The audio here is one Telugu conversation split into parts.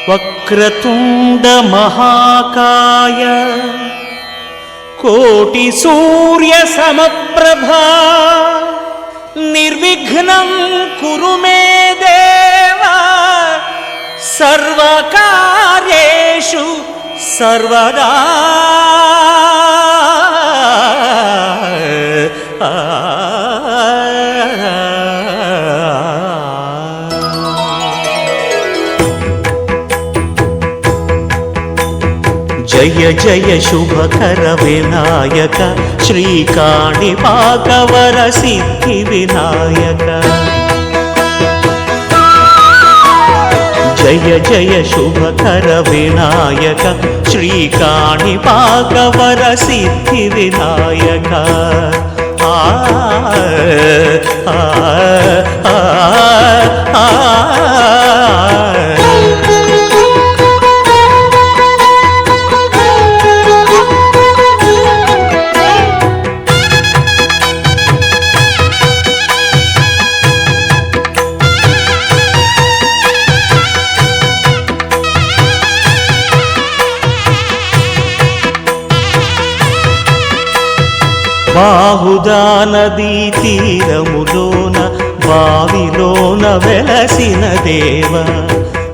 వక్రతుండ మహాకాయ కోటి సూర్య సమప్రభా నిర్విఘ్నం కురు మే దేవ సర్వకార్యేషు సర్వదా. జయ జయ శుభకర వినాయక శ్రీకాణిపాకవర సిద్ధి వినాయక. జయ జయ శుభకర వినాయక శ్రీకాణిపాకవర సిద్ధి వినాయక. ఆ బాహుదా నదీ తీరములోన బావిలోన వెలసిన దేవ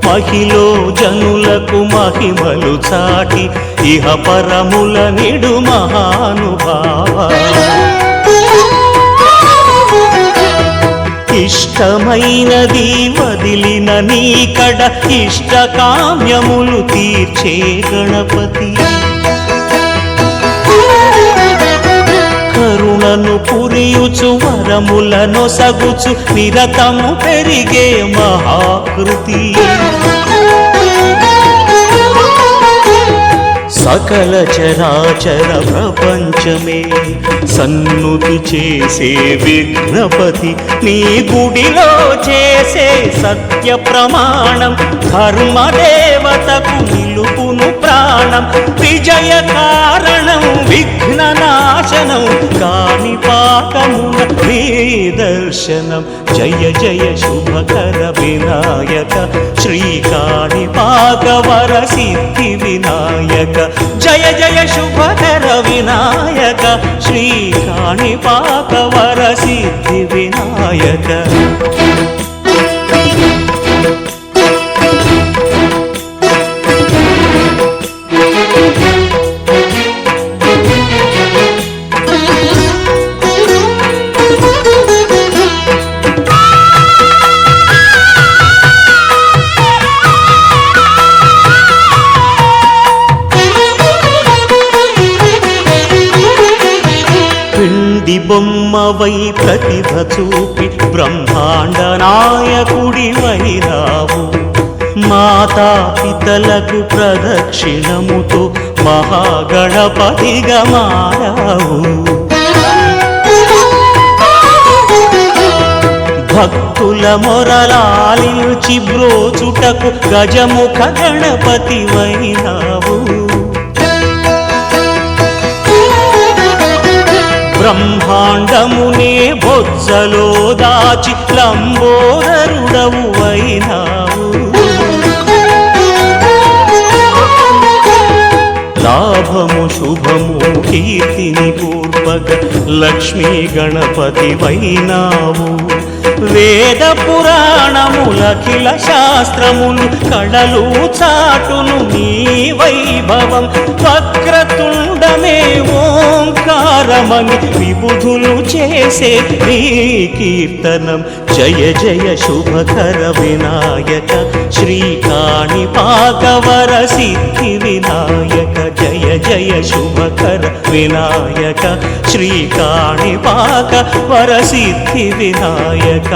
మహిలో జనులకు మహిమలు చాటి ఇహ పరముల నిడు మహానుభావ. ఇష్టమైనది వదిలిన నీకడ ఇష్ట కామ్యములు తీర్చే గణపతి. కరుణను పురియుచు వరములను సగుచు నిరతము పెరిగే మహాకృతి. సకల చరాచర ప్రపంచమే సన్నుతి చేసే విఘ్నపతి. నీ గుడిలో చేసే సత్య ప్రమాణం ధర్మదేవతకు నిలుపును ప్రాణం. విజయ కారణం విఘ్న నాశనం కాణిపాకమున నీ దర్శనం. జయ జయ శుభకర వినాయక శ్రీకాణిపాకవర సిద్ధి వినాయక. జయ జయ శుభకర వినాయక శ్రీకాణిపాకవర సిద్ధి వినాయక. బొమ్మవై ప్రతిభ చూపి బ్రహ్మాండ నాయకుడి వైరావు. మాతా పితలకు ప్రదక్షిణముతో మహాగణపతిగా మారావు. భక్తుల మొరలాలించి బ్రోచుటకు గజముఖ గణపతి వైనావు. బ్రహ్మాండమునే బొజ్జలో దాచి లంబోదరుడవు అయినావు. లాభము శుభము కీర్తిని పూర్వక లక్ష్మీ గణపతి వైనావు. వేద పురాణములఖిల శాస్త్రములు కళలు చాటును నీ వైభవం. వక్రతుండమే ఓంకారమని విబుధులు చేసే నీ కీర్తనం. జయ జయ శుభకర వినాయక శ్రీకాణిపాకవర సిద్ధి వినాయక. జయ జయ శుభకర వినాయక శ్రీకాణిపాకవర సిద్ధి వినాయక.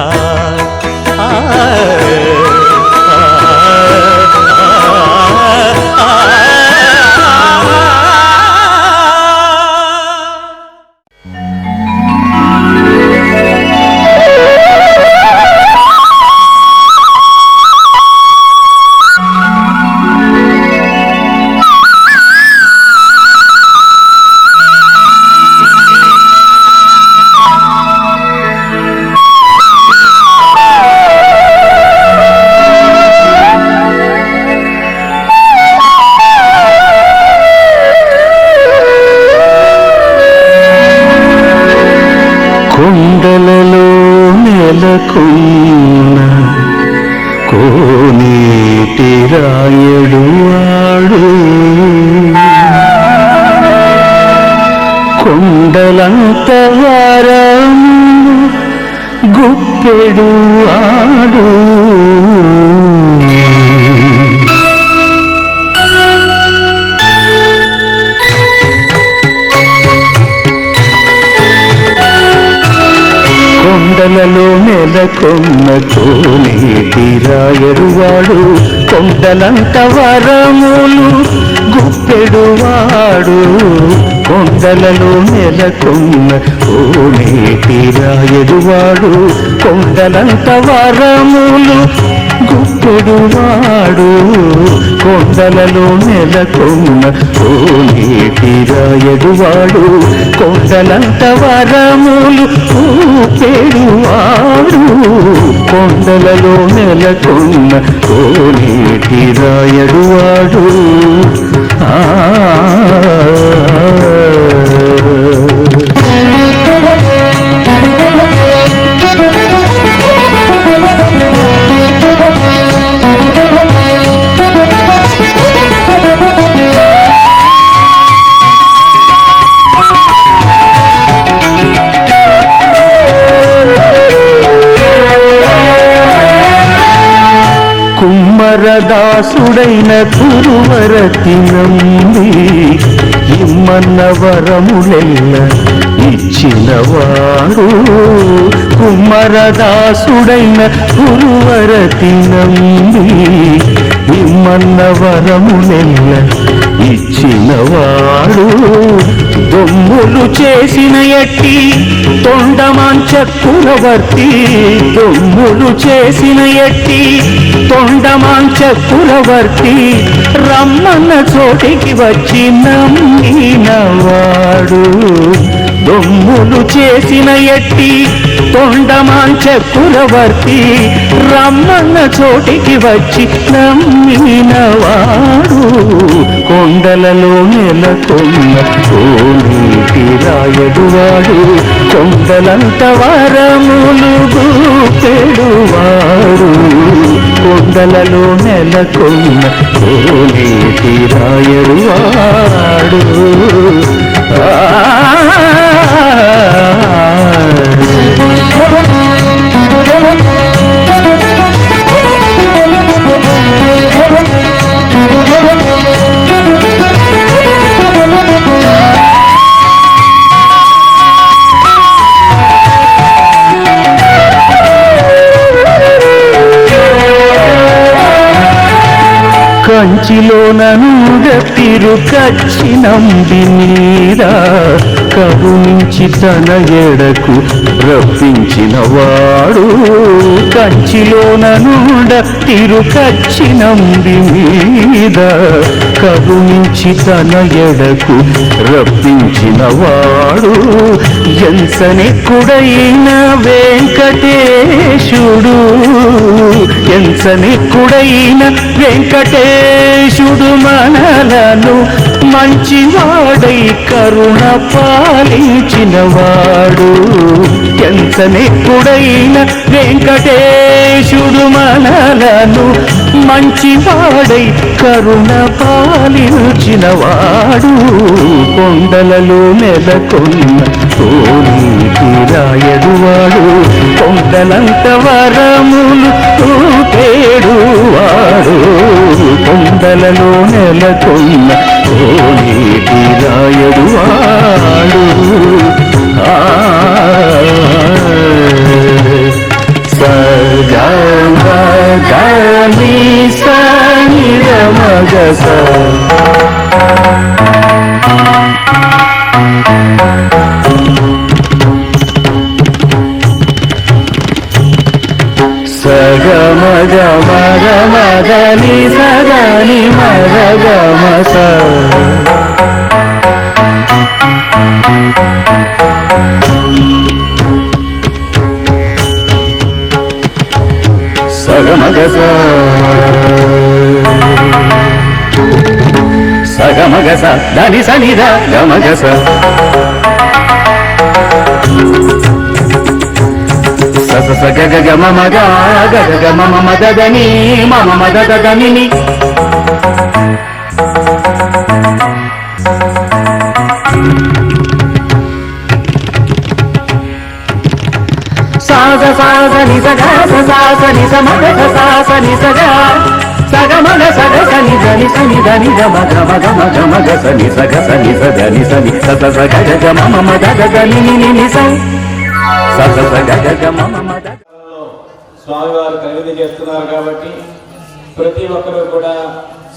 నెలకొన్న కోనేటి రాయడు వాడు కొండలంత వారం గుప్పెడు వాడు కొండలలో నెలకొన్న కోనేటి రాయడువాడు కొండలంత వరములు గుప్పెడువాడు కొండలలో నెలకొన్న కోనేటి రాయడువాడు కొండలంత వరములు గుప్పెడువాడు కొండలలో నెలకొన్న కోనేటి రాయడువాడు కొండలంత వరములు ఊపెడువాడు కొండలలో నెలకొన్న కోనేటి రాయడువాడు కుమ్మరదాసుడైన కురువరతి నంది ఇమ్మన్న వరములెల్ల ఇచ్చినవాడు కుమ్మరదాసుడైన కురువరతి నంది ఇమ్మన్న వరములెల్ల ఇచ్చినవాడు దొమ్ములు చేసిన ఎట్టి తొండమాంచకురవర్తి దొమ్ములు చేసిన ఎట్టి తొండమాంచకురవర్తి రమ్మన్న చోటికి వచ్చి నమ్మినవాడు దొమ్ములు చేసిన ఎట్టి తొండమాంచకురవర్తి రమ్మన్న చోటికి వచ్చి నమ్మినవాడు కొండలలో నెలకొన్న కోనేటి రాయడువాడు కొండలంత వరములు గుప్పెడువాడు కొండలలో నెలకొన్న కోనేటి రాయడువాడు కంచిలోననుగ తిరుకచ్చినంది మీద కరుణించి తన ఎడకు రప్పించినవాడు కంచిలోననుగ తిరుకచ్చినంది మీద కరుణించి తన ఎడకు రప్పించినవాడు ఎంతనెక్కుడైన వెంకటేశుడు ఎంతనెక్కుడైన వెంకటేశుడు మనలను మంచివాడై కరుణ పాలించినవాడు ఎంతనెక్కుడైన వెంకటేశుడు మనలను మంచివాడై కరుణ పాలించినవాడు కొండలలో నెలకొన్న కోనేటి రాయడువాడు కొండలంత వరములు ఊపెడువాడు కొండలలో నెలకొన్న కోనేటి రాయడువాడు సగమగని సనిరమగస సగమగ మగ మగని సగని మగమస సగమగస సగమగస దని సనిద గమగస స స స గ గ గ మ మ గ గ గ గ మ మ మ ద ద ని మ మ మ ద ద ద ని ని సా స సా స ని స గ స సా స ని స మ గ స సా స ని స గ స గ మ గ స గ స ని ద ని స ని ద ని గ మ గ మ గ మ గ మ గ స ని స గ స ని స ద ని స ని స స స గ గ గ మ మ మ ద ద ద ని ని ని ని స స స స గ గ గ మ మ మ ద స్వామివారు కనువిందు చేస్తున్నారు కాబట్టి ప్రతి ఒక్కరూ కూడా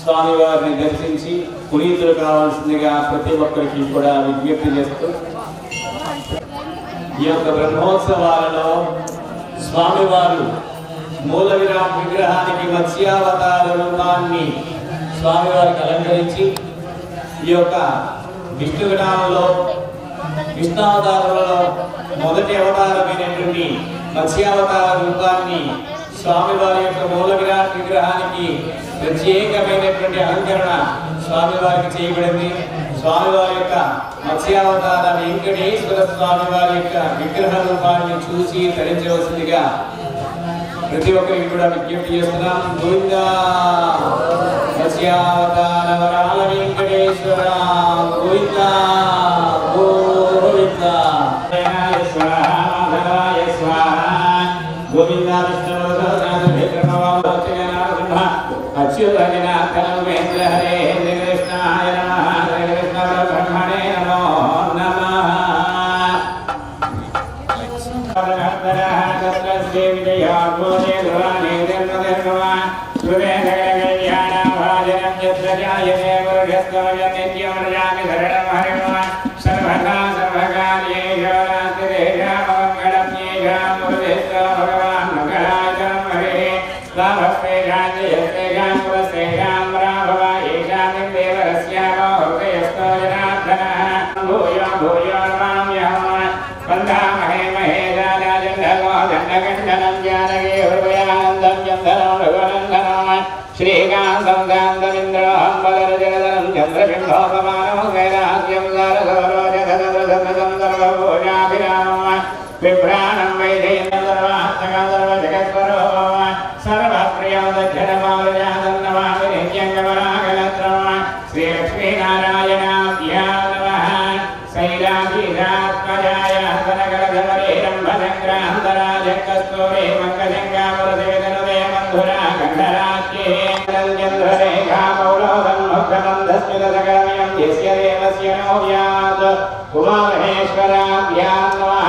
స్వామివారిని దర్శించి పునీతులు కావాల్సిందిగా ప్రతి ఒక్కరికి కూడా విజ్ఞప్తి చేస్తూ ఈ యొక్క బ్రహ్మోత్సవాలలో స్వామివారు మూల విరాట్ విగ్రహానికి మత్స్యావతార రూపాన్ని స్వామివారికి అలంకరించి ఈ యొక్క విష్ణు విధానంలో విష్ణావతారంలో మొదటి అవతారమైనటువంటి మత్స్యావతార రూపాన్ని స్వామివారి యొక్క మూల విరాట్ విగ్రహానికి ప్రత్యేకమైనటువంటి అలంకరణ స్వామివారికి చేయబడింది. స్వామివారి యొక్క మత్స్యావతార వెంకటేశ్వర స్వామివారి యొక్క విగ్రహ రూపాన్ని చూసి తరించవలసిందిగా ప్రతి ఒక్కరికి కూడా విజ్ఞప్తి చేస్తున్నాం. గోవిందా మత్స్యావతార వరాల వెంకటేశ్వర గోవిందా గోవిందా గోవిందా అచ్యుతనాథేంద్ర హరే కృష్ణాయ నమః కృష్ణ బ్రహ్మణే నమో నమః శ్రీకాంతం కాంతమింద్రోహం బలరజగదనం చంద్రబింబోపమానం కైలాస్యం సర్వభూజాభిరామ విభ్రాణం వైజయంతర్వాస్తగంధర్వజగత్వరో సర్వప్రియం దక్షిణమాలజాతన్నమామి నిత్యంగమరాగలత్రమ శ్రీలక్ష్మీనారాయణాభ్యాం నమః శైలాధీశాత్మజాయ హస్తనగలధవరీరం భజంగ్రాంతరాజకస్తూరే మంగళంగాపురసేదనుదే మంధురా గంధరాజ్ఞే ఉమామహేశ్వరాభ్యాం నమః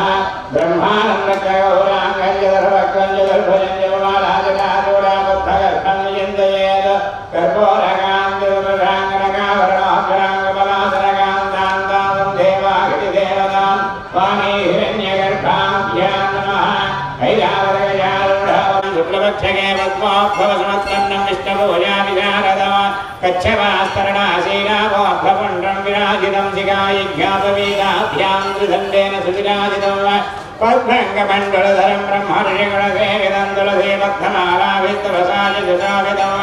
బ్రహ్మానందగౌరాంగర్భజంజమారాజకారుడాబద్ధగర్భంజయేద కర్పూరకాంతిరుద్రాంగనగావరణాభరణాంగబలాసరకాంతాంతాం దేవాగతిదేవతాం వాణీ హిరణ్యగర్భాభ్యాం నమః ఐరావతగజారుఢావం శుక్లపక్షగే పద్మోద్భవసమత్కన్నం విష్ణుభూజాభిధారదమ కచ్చవాస్తరణాశీనామోద్భపుండ్రం విరాజితం శిఖాయిజ్ఞాపవీదాభ్యాం త్రిదండేన సువిరాజితం పద్భంగమండలధరం బ్రహ్మర్షిగుణసేవితం తులసీబద్ధమాలాభిస్తవసాజితావితం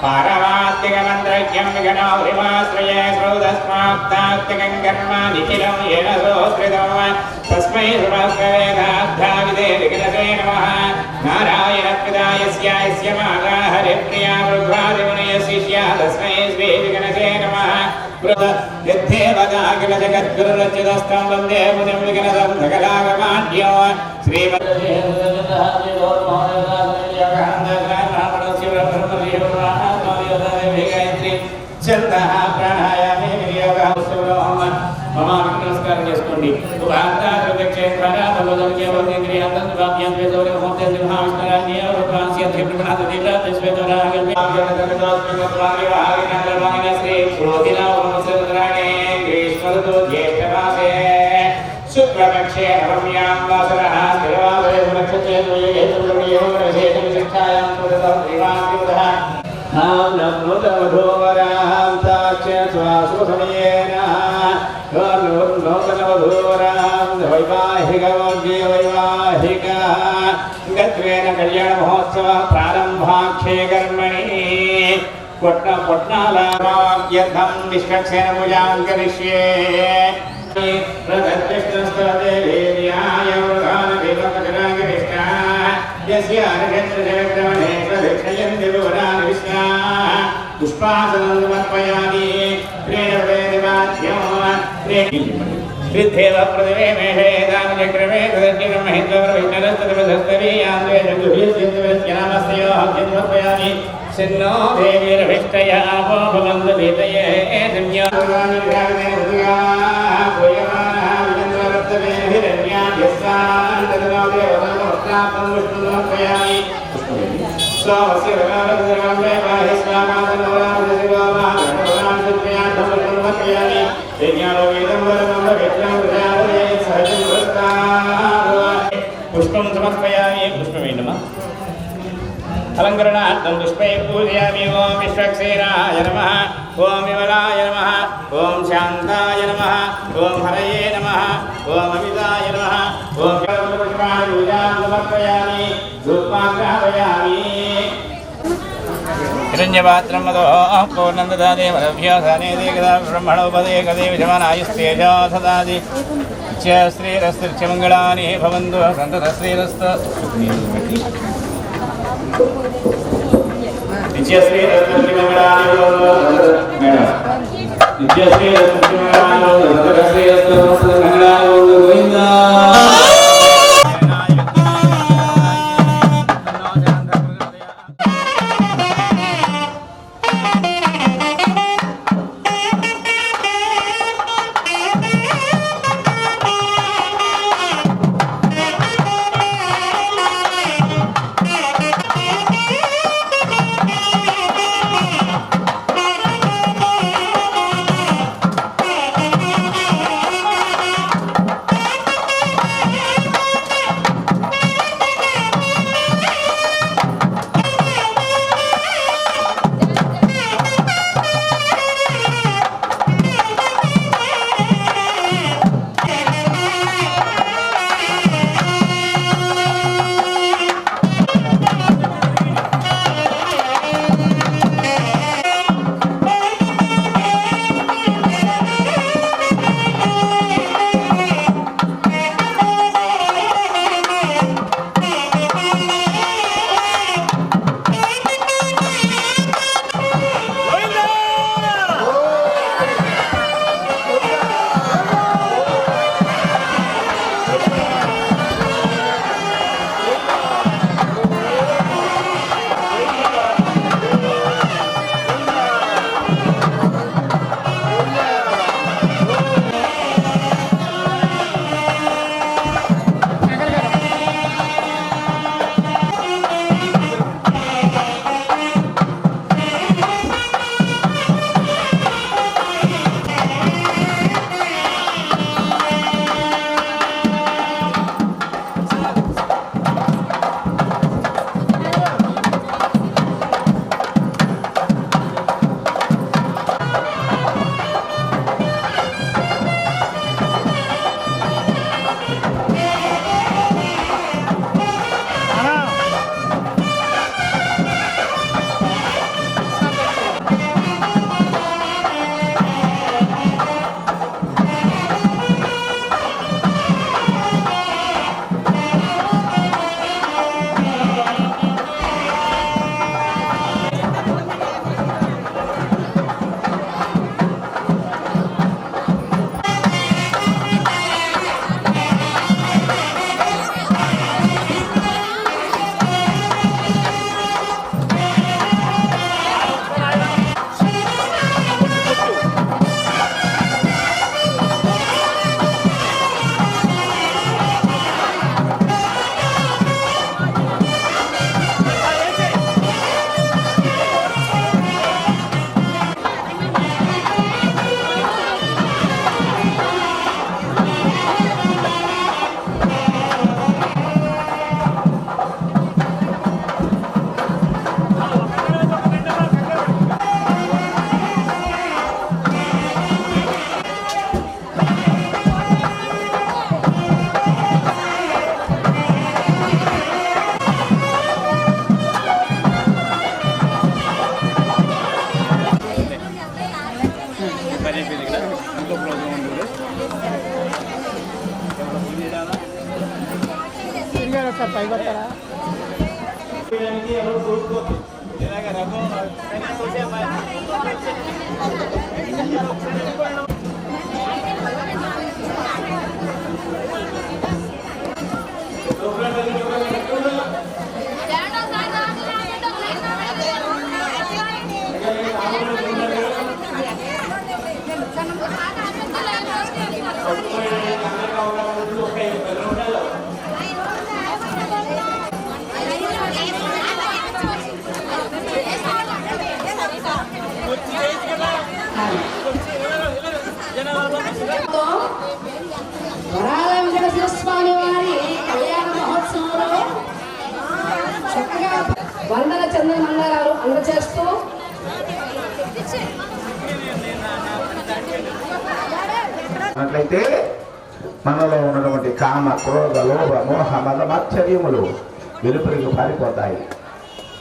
పారమాత్తికమంత్రజ్ఞం విఘ్నౌరిమాశ్రయే శ్రౌతస్మాప్తాత్తికం కర్మ నిఖిలం ఏన సోత్రితం తస్మై సుమస్వేదాధ్యావిదే విఘ్నసే నమః నారాయణ పితాయస్య మాతా హరిప్రియా వృద్ధ్వాదిమునయ శిష్యా తస్మై శ్రీ విఘ్నసే నమః యద్దేవతాకిల జగద్గురురచితస్థం వందే మునిం విఘ్నదం సకలాగమాఢ్యో నమస్కారం చేసుకోండి. శుక్లపక్షే నవమ్యాం వాసరః స్థిరవాసరే సురక్షితాయాం శ్రీవాసుదః నమోదవధూవరాం సాక్షాత్స్వాసుసమయేన నూతనవధూవరాం వైవాహిక గత్వేన కళ్యాణ మహోత్సవ ప్రారంభాక్షే కర్మణి పొట్నాలాభం నిష్కక్షేణ పూజాం కరిష్యే ప్రదర్శిష్టస్తదేవ్యాయ వృధాన దేవకజనాగరిష్టాయ यस्य अर्घ्यन्द्रजगद्रमणेश्वरक्षयन्ति भुवनानि विश्वाः पुष्पासनं समर्पयामि प्रेणवेदिवाद्यं श्रीदेव पृथिवे मेषेदां चक्रमे तदर्शिनं महिन्द्रविष्णरस्तदवधस्तवीयान्द्रे जगुभिर्सिन्धुविश्यनामस्योः समर्पयामि सिन्नो देवीर्भिष्टया वो भवन्तु भीतये दिव्यानि विराजने हृदयाः पूयमानः विजन्द्रवर्तवे हिरण्याभ्यस्तान् तदनो देवतामस्तापं विष्णुसमर्पयामि स्वामस्य रमारद्रमे पाहि स्वामादनोरामशिवमागणोरां सुप्रियान् समर्पयामि यज्ञालोवेदं वरममृगेत्रं प्रजापते सहजं पुरस्तात् पुष्पं समर्पयामि पुष्पमे नमः अलंकरणार्थं पुष्पै पूजयामि ओम विश्वक्सेनाय नमः ओम विमलाय नमः ओम शान्ताय नमः ओम हरये नमः ओम अमिताय नमः ओम पुष्पाणि पूजां समर्पयामि धूपमाग्रापयामि हिरण्यपात्रं मदोः पूर्णं ददाति वरभ्यो धने कदा ब्रह्मणोपदे कदे विषमानायुस्तेजो ददाति च श्रीरस्तिर्चमङ्गलानि भवन्तु सन्ततश्रीरस्तु नित्यश्री रत्नश्रीमङ्गलानि नित्यश्री रत्नश्रीमङ्गलानि गोविन्द వరాల వెంకటేశ్వర స్వామి వారి కళ్యాణ మహోత్సవంలో చక్కగా వందన చందన మండలాలు అందజేస్తూ అట్లయితే మనలో ఉన్నటువంటి కామ క్రోధ లోభ మోహ మద మాత్సర్యములు వెలుపలికి పారిపోతాయి.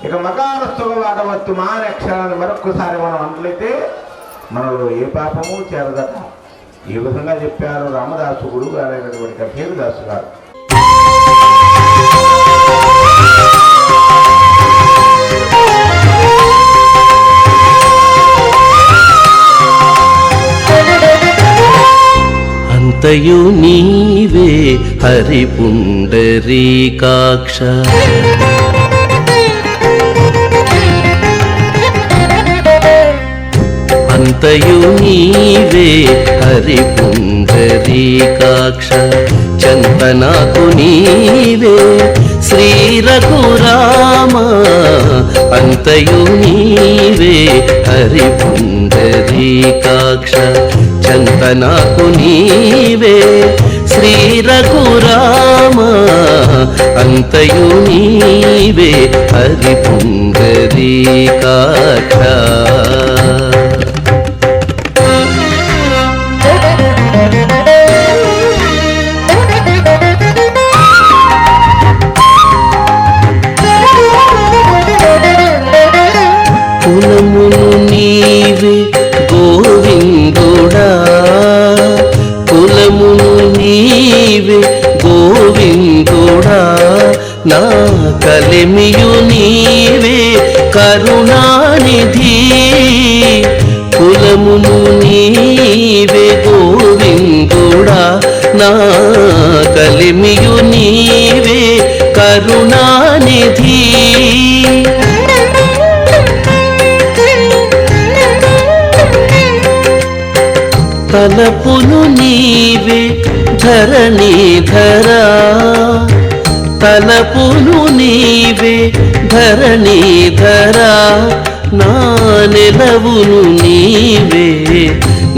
ఇక మకారస్తుగా వాడవచ్చు మానే అక్షరాన్ని మరొక్కసారి మనం అన్నట్లయితే మనలో ఏ పాపము చేరదట. ఈ విధంగా చెప్పారు రామదాసు గురువు గారైనటువంటి కబీరదాసు గారు. అంతయు నీవే హరి పుండరీకాక్ష అంతయు నీవే హరి పుండరీకాక్ష చంతనాకు నీవే శ్రీ రఘురామ అంతయు నీవే హరి పుండరీకాక్ష చంతనాకు నీవే శ్రీ రఘురామ అంతయు నీవే హరి పుండరీకాక్ష కులమును నీవే గోవిందుడా కులమును నీవే గోవిందుడా నా కలిమియు నీవే కరుణానిధి కులమును నీవే గోవిందుడా నా కలిమియు నీవే కరుణానిధి తలపును నీవే ధరణీధరా తలపును నీవే ధరణీధరా నా నెలవును నీవే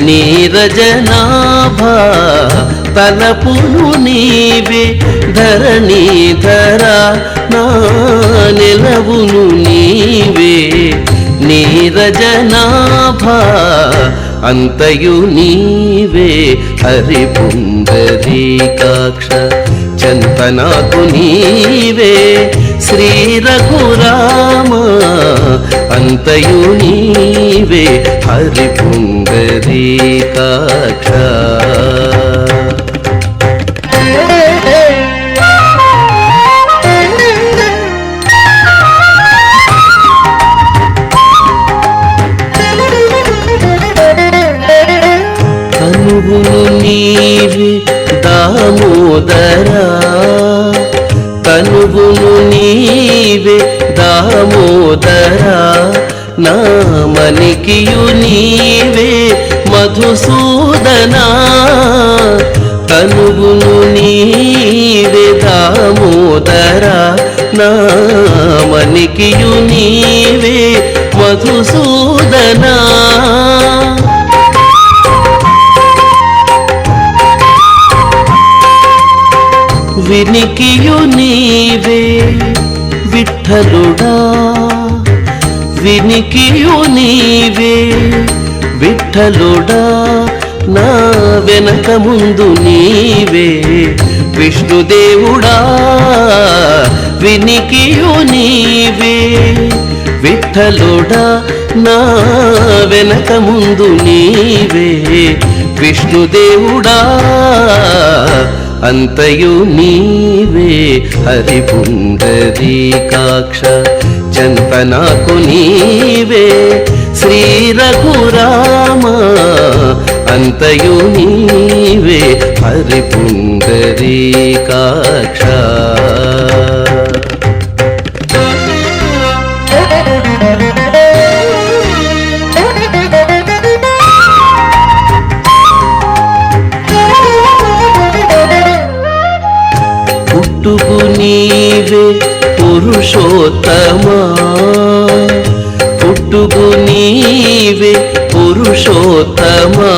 నీరజనాభా తలపును నీవే ధరణీధరా నా నెలవును నీవే నీరజనాభా అంతయు నీవే హరి పుండరీకాక్ష చంతనాకు నీవే శ్రీ రఘురామ అంతయు నీవే హరి పుండరీకాక్ష తనువును నీవే దామోదరా తనువును నీవే దామోదరా నామనికియు నీవే మధుసూదనా తనువును నీవే దామోదరా నామనికియు నీవే మధుసూదనా వినికియు నీవే విఠలుడా వినికియు నీవే విఠలుడా నా వెనక ముందు నీవే విష్ణుదేవుడా వినికియు నీవే విఠలుడా నా వెనక ముందు నీవే విష్ణుదేవుడా అంతయు నీవే హరి పుండరీకాక్ష చెంత నాకు నీవే శ్రీ రఘురామ అంతయు నీవే హరి పుండరీకాక్ష పుట్టుకు నీవే పురుషోత్తమా పుట్టుకు నీవే పురుషోత్తమా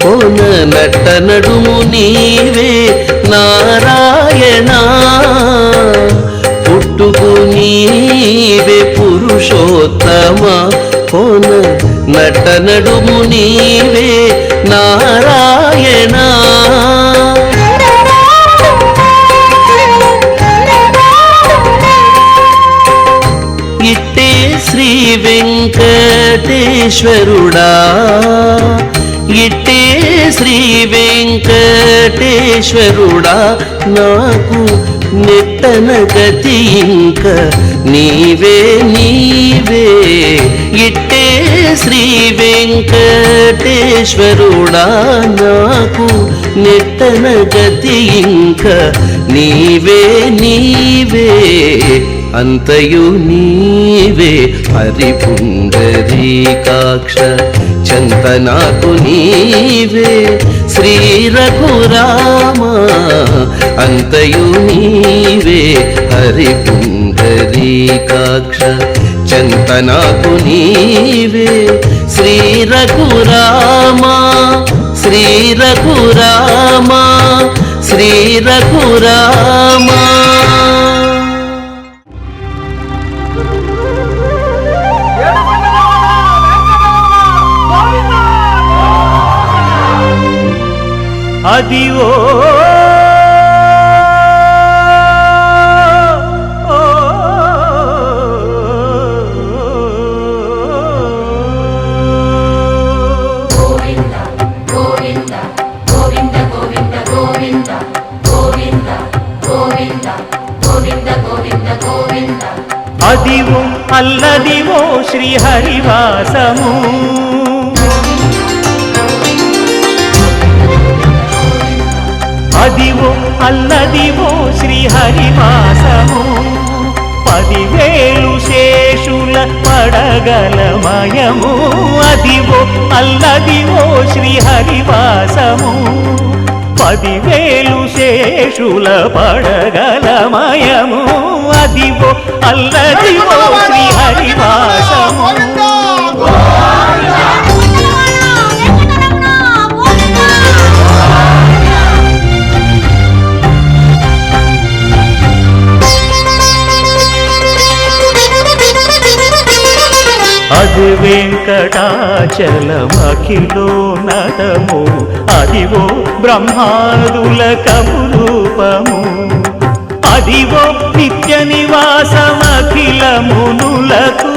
కోన నట్ట నడుము నీవే నారాయణ పుట్టుకు నీవే పురుషోత్తమా కోన నట్ట నడుము నీవే నారాయణ ఇట్టే శ్రీ వెంకటేశ్వరుడా ఇట్టే శ్రీ వెంకటేశ్వరుడా నాకు నెట్టన గతి ఇంక నీవే నీవే ఇట్టే శ్రీ వెంకటేశ్వరుడా నాకు నెట్టన గతి ఇంక నీవే నీవే అంతయు నీవే హరి పుండరీకాక్ష చెంత నాకు నీవే శ్రీ రఘురామ అంతయు నీవే హరి పుండరీకాక్ష చెంత నాకు నీవే శ్రీ రఘురామ శ్రీ రఘురామ శ్రీ రఘురామ అదివో అదివో అల్లదివో శ్రీహరివాసము అదివో అల్లదివో శ్రీహరివాసము 10,000 శేషుల పడగలమయము అదివో అల్లదివో శ్రీహరివాసము 10,000 శేషుల పడగలమయము అదివో అల్లదివో శ్రీహరివాసము అది వెంకటాచలమఖిలో నటము అదివో బ్రహ్మాదుల కపురూపము అదివో నిత్య నివాసమఖిల మునులకు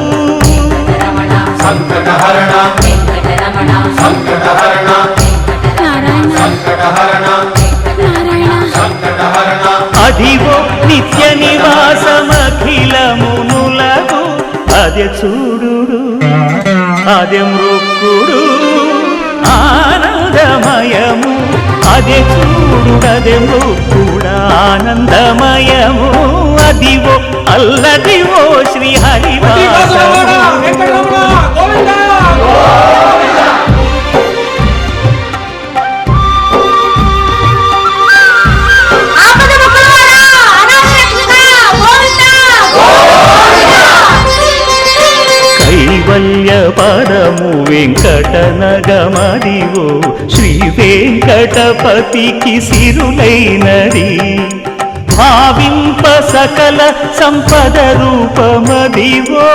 సంకటహరణ సంకటహరణ సంకటహరణ సంకటహరణ అదివో నిత్య నివాసమఖిల మునులకు అదే చూడు అదే మృక్కుడు ఆనందమయము అదే చూడు అదే మృక్కుడు ఆనందమయము అదివో అల్లదివో శ్రీహరివాసము కైవల్య పదము వెంకటనగమదివో శ్రీ వెంకటపతికి సిరులైనది భావింప సకల సంపద రూపమదివో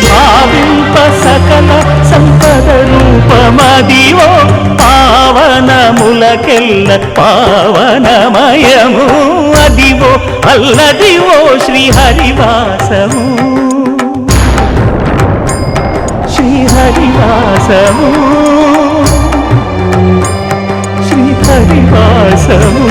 భావింప సకల సంపద రూపమదివో పావనములకెల్ల పావనమయము అది అల్లదివో అల్లదివో శ్రీహరివాసము శ్రీహరివాసము శ్రీహరివాసము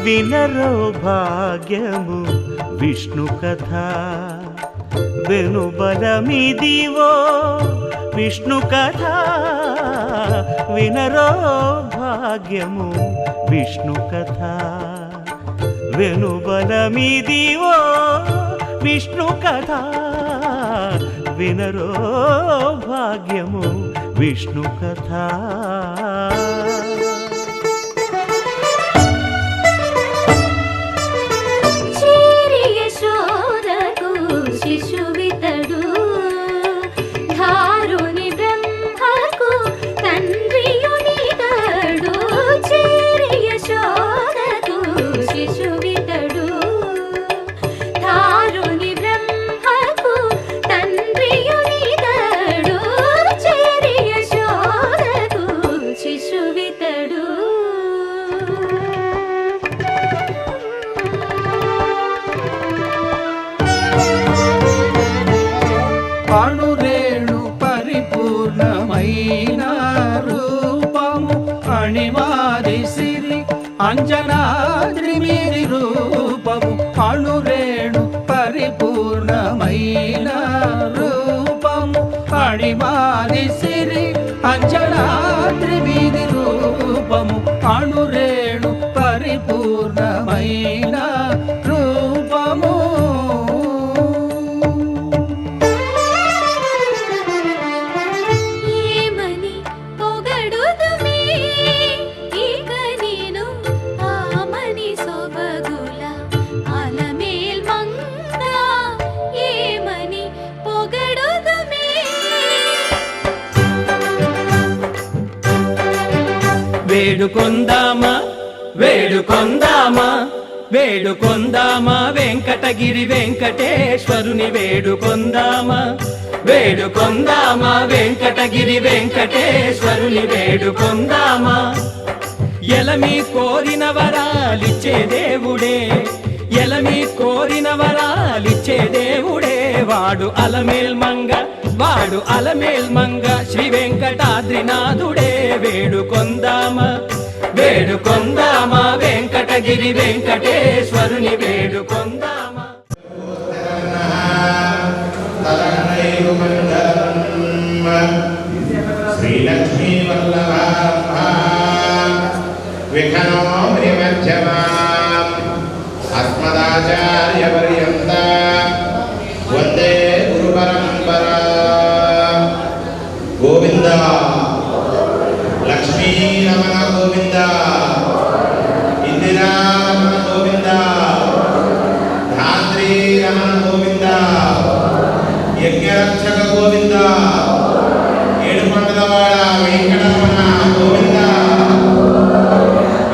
వినరో భాగ్యము విష్ణు కథ వెనుబలమిదివో విష్ణు కథ వినరో భాగ్యము విష్ణు కథ వెనుబలమిదివో విష్ణు కథ వినరో భాగ్యము విష్ణు కథ శిశువితడు ధారుని బ్రహ్మకు తండ్రియునితడు చేరి యశోదకు శిశువితడు ధారుని బ్రహ్మకు తండ్రియునితడు చేరి యశోదకు శిశువితడు అణురేణు పరిపూర్ణమైన రూపము అణిమాది సిరి అంజనాద్రి మీది రూపము అణురేణు పరిపూర్ణమైన రూపము అణిమాది సిరి అంజనాద్రి మీది రూపము అణురేణు పరిపూర్ణమైన రూపము వేడుకొందామా వేడుకొందామా వేడుకొందామా వెంకటగిరి వెంకటేశ్వరుని వేడుకొందామా వేడుకొందామా వెంకటగిరి వెంకటేశ్వరుని వేడుకొందామా ఎలమి కోరిన వరాలిచ్చే దేవుడే ఎలమి కోరిన వరాలిచ్చే దేవుడే వాడు అలమేల్మంగ శ్రీ వెంకటాద్రినాథుడే వేడుకొందామా వేడుకొందామా వెంకటగిరి వెంకటేశ్వరుని వేడుకొందామా శ్రీలక్ష్మీ వల్లభా విఘ్నో మధ్యమా అస్మదాచార్యపర్యంత వందే గురు పరంపరా గోవింద లక్ష్మీ రమణ గోవింద ఇందిరా రమణ గోవింద ధాత్రీ రమణ గోవింద యజ్ఞరక్షక గోవింద ఏడుకొండలవాడ వెంకటరమణ గోవింద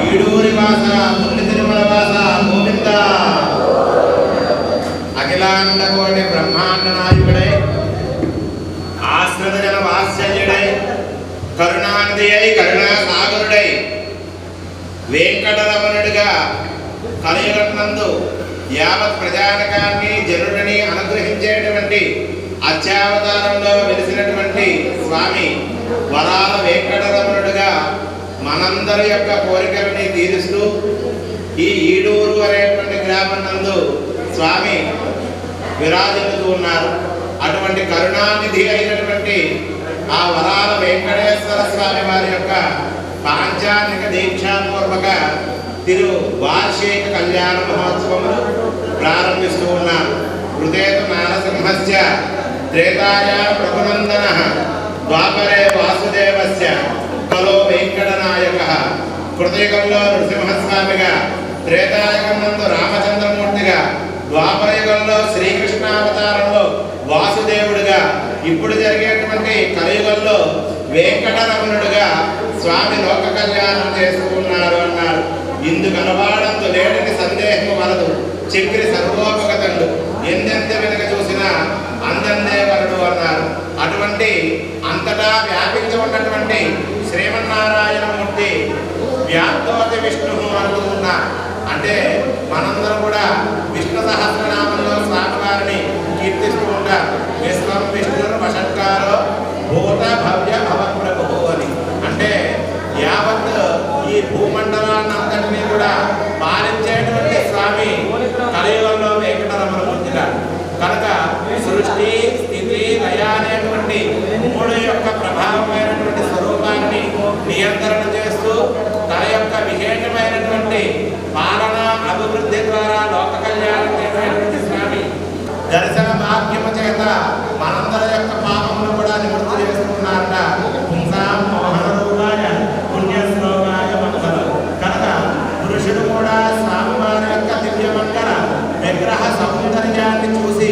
ఈడూరి వాస పుణ్య తిరుమల వాస గోవింద అఖిలాండ కోటి బ్రహ్మాండ నాయకుడై ఆశ్రిత జన వాత్సల్యుడై కరుణానిధియై కరుణాసాగరుడై వెంకటరమణుడిగా కలియుగనందు యావత్ ప్రజానకాన్ని జనుడిని అనుగ్రహించేటువంటి అత్యావతారంలో వెలిసినటువంటి స్వామి వరాల వెంకటరమణుడిగా మనందరి యొక్క కోరికలని తీరుస్తూ ఈ ఈడూరు అనేటువంటి గ్రామం నందు స్వామి విరాజిల్లుతూ ఉన్నారు. అటువంటి కరుణానిధి అయినటువంటి ఆ వరాల వెంకటేశ్వర స్వామి వారి యొక్క పాంచానిక దీక్షాపూర్వక తిరు వార్షిక కళ్యాణ మహోత్సవములు ప్రారంభిస్తూ ఉన్నారు. హృదయ నారసింహస్య త్రేతాయాం రఘునందనః ద్వాపరే వాసుదేవస్య కలో వెంకటనాయకః కృతయుగంలో నృసింహస్వామిగా, త్రేతాయుగం నందు రామచంద్రమూర్తిగా, ద్వాపరయుగంలో శ్రీకృష్ణావతారంలో వాసుదేవుడిగా, ఇప్పుడు జరిగేటువంటి కలియుగంలో వెంకటరమణుడుగా స్వామి లోక కళ్యాణం చేసుకున్నారు అన్నారు. ఇందుకు అనవాడంతు లేడని సందేహము వలదు, చక్రి సర్వోపగతండు, ఎందెంత వెనక చూసినా అందందే వలడు అన్నారు. అటువంటి అంతటా వ్యాపించి ఉన్నటువంటి శ్రీమన్నారాయణమూర్తి వ్యాప్తోతి విష్ణువు అంటూ ఉన్నారు. అంటే మనందరం కూడా విష్ణు సహస్రనామంలో స్వామివారిని కీర్తిస్తూ ఉంటారు. విశ్వం విష్ణురు వషట్కారో భూత భవ్య భవప్రభు అని. అంటే యావత్ ఈ భూమండలాన్ని అంతటినీ కూడా పాలించేటువంటి స్వామి కలియుగంలో వెంకటరమణమూర్తి గారు. కనుక సృష్టి స్థితి లయ అనేటువంటి మూడు యొక్క ప్రభావమైనటువంటి స్వరూపాన్ని నియంత్రణ చేస్తూ తన యొక్క విశేషమైనటువంటి పాలన అభివృద్ధి ద్వారా లోక కళ్యాణం చేసేటువంటి స్వామి దర్శన భాగ్యము చేత మనందరి యొక్క పాపమును కూడా నివృత్తి చేస్తున్నారట. పుంసాం మోహన రూపాయ పుణ్యశ్లోకాయ మంగళం. కనుక పురుషుడు కూడా స్వామివారి యొక్క దివ్యమంగళ విగ్రహ సౌందర్యాన్ని చూసి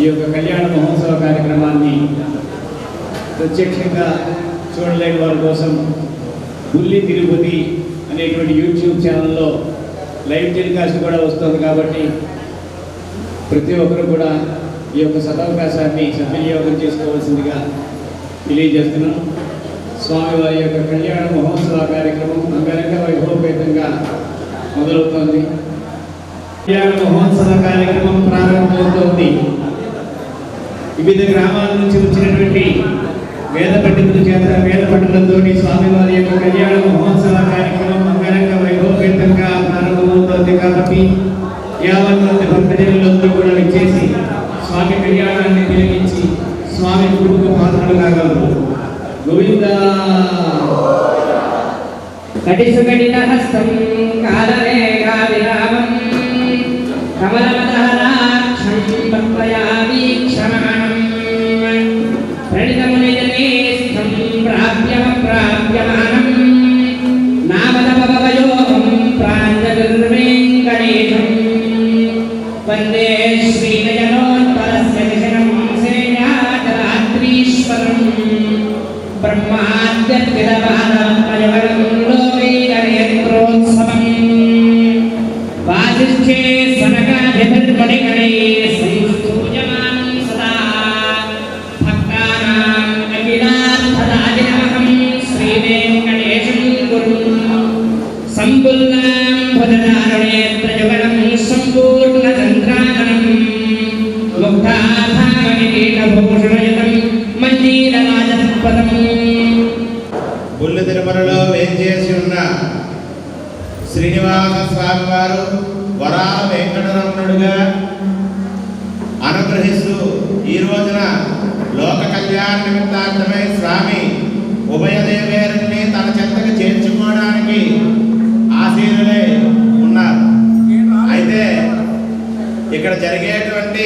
ఈ యొక్క కళ్యాణ మహోత్సవ కార్యక్రమాన్ని ప్రత్యక్షంగా చూడలేని వారి కోసం బుల్లి తిరుపతి అనేటువంటి యూట్యూబ్ ఛానల్లో లైవ్ టెలికాస్ట్ కూడా వస్తుంది. కాబట్టి ప్రతి ఒక్కరు కూడా ఈ యొక్క సదవకాశాన్ని సద్వినియోగం చేసుకోవాల్సిందిగా తెలియజేస్తున్నాం. స్వామివారి యొక్క కళ్యాణ మహోత్సవ కార్యక్రమం అంగరంగ వైభవపేతంగా మొదలవుతోంది. కళ్యాణ మహోత్సవ కార్యక్రమం ప్రారంభమవుతోంది. వివిధ గ్రామాల నుంచి వచ్చినటువంటి వేద పండితుల చేత వేద పండితులతో స్వామివారి యొక్క కళ్యాణ మహోత్సవ కార్యక్రమం అంగరంగ వైభవపేతంగా ప్రారంభమవుతోంది. కాబట్టి యావత్ మంది భక్తజనులందరూ కూడా వచ్చేసి స్వామి కళ్యాణాన్ని తిలకించి స్వామి కృపకు పాత్రలు కాగలరు. గోవింద కటిసుకటితహస్తం కాలరేఖావిరామం కమలమదహరాక్షం భక్తయామి క్షమాణం ప్రణితమునిజనేస్థం ప్రాప్యమానం నామదపవయోహం ప్రాంజలిర్వేంకటేశం వందే శ్రీనయనోత్పలస్య దిశనం సేయాచరాత్రీశ్వరం బ్రహ్మాద్యద్విదవాదమయవరం లోకైకనేత్రోత్సవం వాసిష్ఠే సనకాధిపతిగణైః సంస్తూయమానం సదా భక్తానాం అఖిలార్థదాదినమహం శ్రీవేంకటేశం గురుం సంపుల్లాం భుజదారుణేత్రయుగళం సంపూర్ణచంద్రాననం ముక్తాధామనికీటభూషణయుతం మంజీరరాజపదం. బుల్లి తిరుమలలో వేంచేసి ఉన్న శ్రీనివాస స్వామి వారు వరాల వెంకటరమణుడుగా అనుగ్రహిస్తూ ఈ రోజున లోక కళ్యాణ నిమిత్తార్థమై స్వామి ఉభయదేవేరుని తన చెంతకు చేర్చుకోవడానికి ఆశీనులై ఉన్నారు. అయితే ఇక్కడ జరిగేటువంటి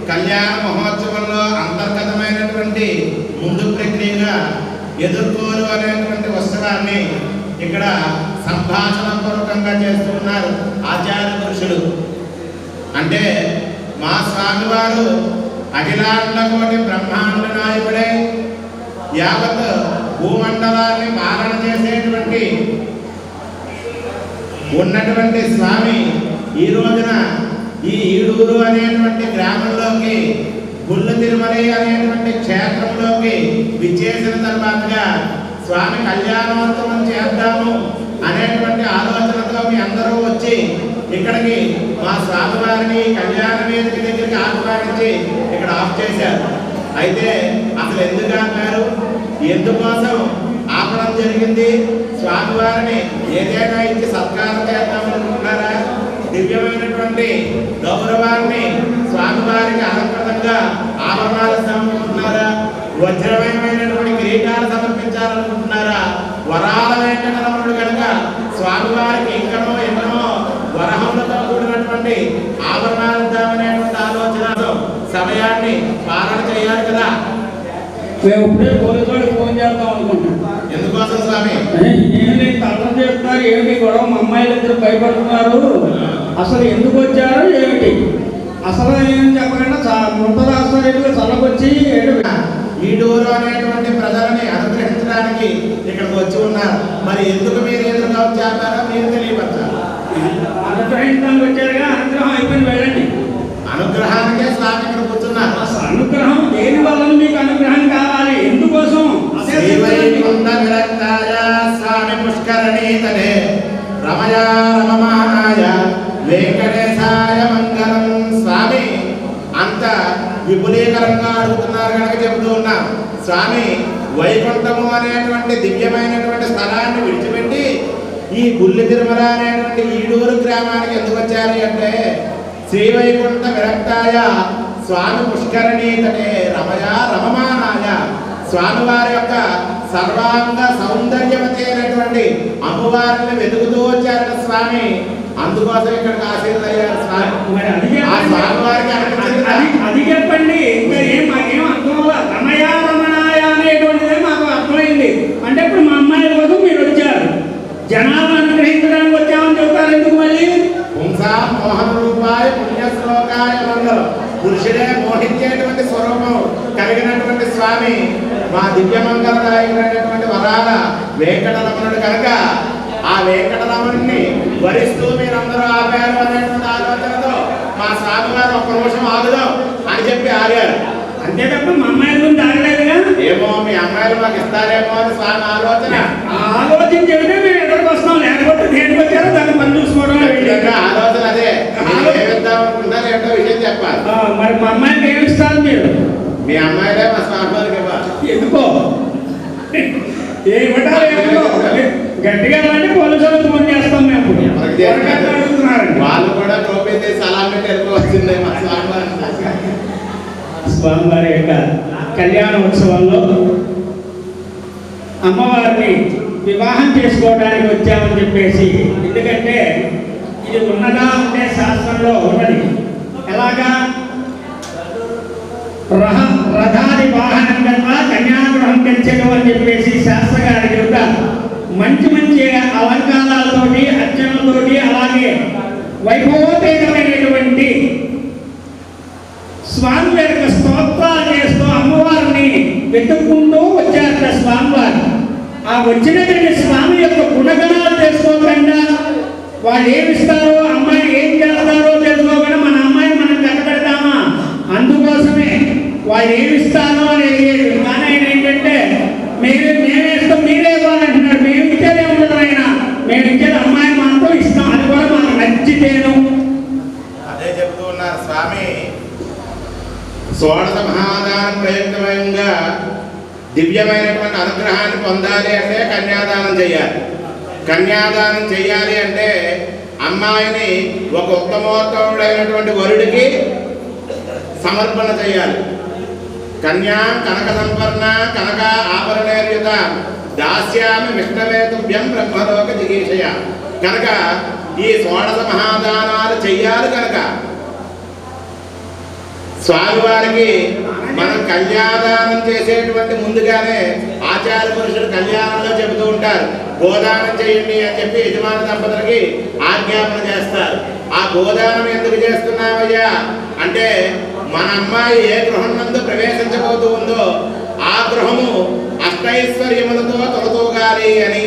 కళ్యాణ మహోత్సవంలో అంతర్గతమైనటువంటి ముందు ప్రక్రియగా ఎదుర్కోలు అనేటువంటి ఉత్సవాన్ని ఇక్కడ సంభాషణ పూర్వకంగా చేస్తున్నారు ఆచార్య పురుషులు. అంటే మా స్వామివారు అఖిలాండ కోటి బ్రహ్మాండ నాయకుడే యావత్ భూమండలాన్ని పాలన చేసేటువంటి ఉన్నటువంటి స్వామి ఈ రోజున ఈ ఈడూరు అనేటువంటి గ్రామంలోకి గుళ్ళ తిరుమల అనేటువంటి క్షేత్రంలోకి విచ్చేసిన తర్వాతగా స్వామి కళ్యాణోత్సవం చేద్దాము అనేటువంటి ఆలోచనతో మీ అందరూ వచ్చి ఇక్కడికి మా స్వామివారిని కళ్యాణ వేదిక దగ్గరికి ఆహ్వానించి ఇక్కడ ఆఫ్ చేశారు. అయితే అసలు ఎందుకు ఆపారు, ఎందుకోసం ఆపడం జరిగింది? స్వామివారిని ఏదైనా ఇచ్చి సత్కారం చేద్దామనుకుంటున్నారా? దివ్యమైనటువంటి గౌరవాన్ని స్వామివారికి అలంకృతంగా ఆభరణాలు సమర్పిస్తున్నారా? వజ్రమయమైనటువంటి కిరీటాలు సమర్పించాలనుకుంటున్నారా? వరాల వెంకటరమణుడు కనుక స్వామివారికి ఇంకనో ఎన్నో వరహములతో కూడినటువంటి ఆభరణాలు ఇద్దామనేటువంటి ఆలోచనతో సమయాన్ని పాలన చేయాలి కదా. మేము ఇప్పుడే పోలీసు వాళ్ళకి ఫోన్ చేద్దాం అనుకుంటున్నాం. ఎందుకోసం స్వామి? ఏంటి తల్లం చేస్తున్నారు, ఏమిటి గొడవ, మా అమ్మాయిలు ఇద్దరు భయపడుతున్నారు, అసలు ఎందుకు వచ్చారు ఏమిటి, అసలు ఏం చెప్పకుండా ముంత రాష్ట్రాలు చల్లకొచ్చి ఈడూరు అనేటువంటి ప్రజలని అనుగ్రహించడానికి ఇక్కడికి వచ్చి ఉన్నారు. మరి ఎందుకు మీరు ఎదురుగా వచ్చారో మీరు తెలియపరచాలి. అనుగ్రహించడానికి వచ్చారుగా, అనుగ్రహం అయిపోయింది, వెళ్ళండి. అనుగ్రహానికే స్వామి ఇక్కడ కూర్చున్నారు. అనుగ్రహం దేని వల్ల మీకు అనుగ్రహం కావాలి, ఎందుకోసం? శ్రీవైకుంఠ విరక్తాయ స్వామి పుష్కరణీతనే రమయ రమమానాయ వెంకటేశాయ మంగళం. స్వామి అంత విపులీకరంగా అడుగుతున్నారు కనుక చెబుతూ ఉన్నాం. స్వామి వైకుంఠము అనేటువంటి దివ్యమైనటువంటి స్థలాన్ని విడిచిపెట్టి ఈ బుల్లి తిరుమల అనేటువంటి ఈడూరు గ్రామానికి ఎందుకు వచ్చారు అంటే శ్రీవైకుంఠ విరక్తాయ స్వామి పుష్కరణీతనే రమయ రమమానాయ స్వామివారి యొక్క సర్వాంగ సౌందర్యవతి అయినటువంటి అమ్మవారిని వెతుకుతూ వచ్చారట స్వామి. అందుకోసం ఇక్కడికి ఆశీర్వదయ్యారు స్వామి. ఆ స్వామివారికి అది చెప్పండి, ఇంకా మాకేం అర్థం రమయ రమణాయ అనేటువంటిదే మాకు అర్థమైంది. అంటే ఇప్పుడు మా అమ్మాయి కోసం మీరు వచ్చారు, జనాలను అనుగ్రహించడానికి వచ్చామని చెప్తారు. ఎందుకు మళ్ళీ? పుంసా మోహన రూపాయ పుణ్యశ్లోకాయ మంగళం. పురుషుడే మోహించేటువంటి స్వరూపం కలిగినటువంటి స్వామి మా దివ్యమంగళదాయకుడైనటువంటి వరాల వెంకటరమణుడు కనుక ఆ వెంకటరమణుడిని వరిస్తూ మీరందరూ ఆపారు అనేటువంటి ఆలోచనతో మా స్వామి గారు ఒక్క నిమిషం ఆగుదాం అని చెప్పి ఆగారు. అంతే తప్ప మా అమ్మాయిల గురించి ఆగలేదుగా. ఏమో మీ అమ్మాయిలు మాకు ఇస్తారేమో అని స్వామి ఆలోచన. ఆలోచించేదే మేము ఎక్కడికి వస్తాం, లేకపోతే దేనికి వచ్చారో దాన్ని పని చూసుకోవడం ఆలోచన అదే. ఏమిద్దాం అనుకుంటారు ఏంటో విషయం చెప్పాలి. మరి మా అమ్మాయికి ఏమి ఇస్తారు మీరు? మీ అమ్మాయిలే మా స్వామి వారికి ఇవ్వాలి. ఎందుకో గట్టిగా అంటే పోలీసులు ఫోన్ చేస్తాం మేము. వాళ్ళు కూడా టోపీ సలాం పెట్టి వెళ్ళిపోవచ్చింది మా స్వామి వారి. స్వామివారి యొక్క కళ్యాణ ఉత్సవంలో అమ్మవారిని వివాహం చేసుకోవడానికి వచ్చామని చెప్పేసి, ఎందుకంటే ఇది ఉన్నదా ఉండే శాస్త్రంలో ఉన్నది. ఎలాగా? రథాది వాహనం కన్నా కన్యాగృహం పెంచడం అని చెప్పేసి శాస్త్రగారి యొక్క మంచి మంచి అలంకారాలతోటి అర్చనలతోటి అలాగే వైభవోపేతమైనటువంటి స్వామి యొక్క స్తోత్రాలు చేస్తూ అమ్మవారిని వెతుక్కుంటూ వచ్చారట స్వామివారు. ఆ వచ్చినటువంటి స్వామి యొక్క గుణగణాలు తెలుసుకోకుండా వాళ్ళు ఏమిస్తారో అమ్మాయి ఏం చేస్తారో తెలుసుకోకుండా మన అమ్మాయిని మనం కట్టబెడతామా? అందుకోసమే వాళ్ళు ఏమిస్తారో అనేది. కానీ ఆయన ఏంటంటే మేమేస్తాం మీరే ఇవ్వాలంటున్నాడు. మేము ఇచ్చేదే ఉండదు ఆయన, మేము ఇచ్చేది అమ్మాయి మాత్రం ఇస్తాం, అది కూడా మాకు నచ్చితేను. అదే చెప్తూ ఉన్నారు స్వామి. షోడశ మహాదానం ప్రయుక్తంగా దివ్యమైనటువంటి అనుగ్రహాన్ని పొందాలి అంటే కన్యాదానం చేయాలి. కన్యాదానం చేయాలి అంటే అమ్మాయిని ఒక ఉత్తమోత్తముడైనటువంటి వరుడికి సమర్పణ చేయాలి. కన్యా కనక సంపర్ణ కనక ఆభరణేర్యుత దాస్యామి విష్ణవేతుభ్యం బ్రహ్మలోక జిగీషయ. కనుక ఈ షోడశ మహాదానాలు చెయ్యాలి. కనుక స్వామివారికి మనం కళ్యాణదానం చేసేటువంటి ముందుగానే ఆచార్య పురుషుడు కళ్యాణంలో చెబుతూ ఉంటారు, గోదానం చేయండి అని చెప్పి యజమాని దంపతులకి ఆజ్ఞాపన చేస్తారు. ఆ గోదానం ఎందుకు చేస్తున్నామయ్యా అంటే మన అమ్మాయి ఏ గృహం నందు ప్రవేశించబోతూ ఉందో ఆ గృహము అష్టైశ్వర్యములతో తొలతూగాలి అని,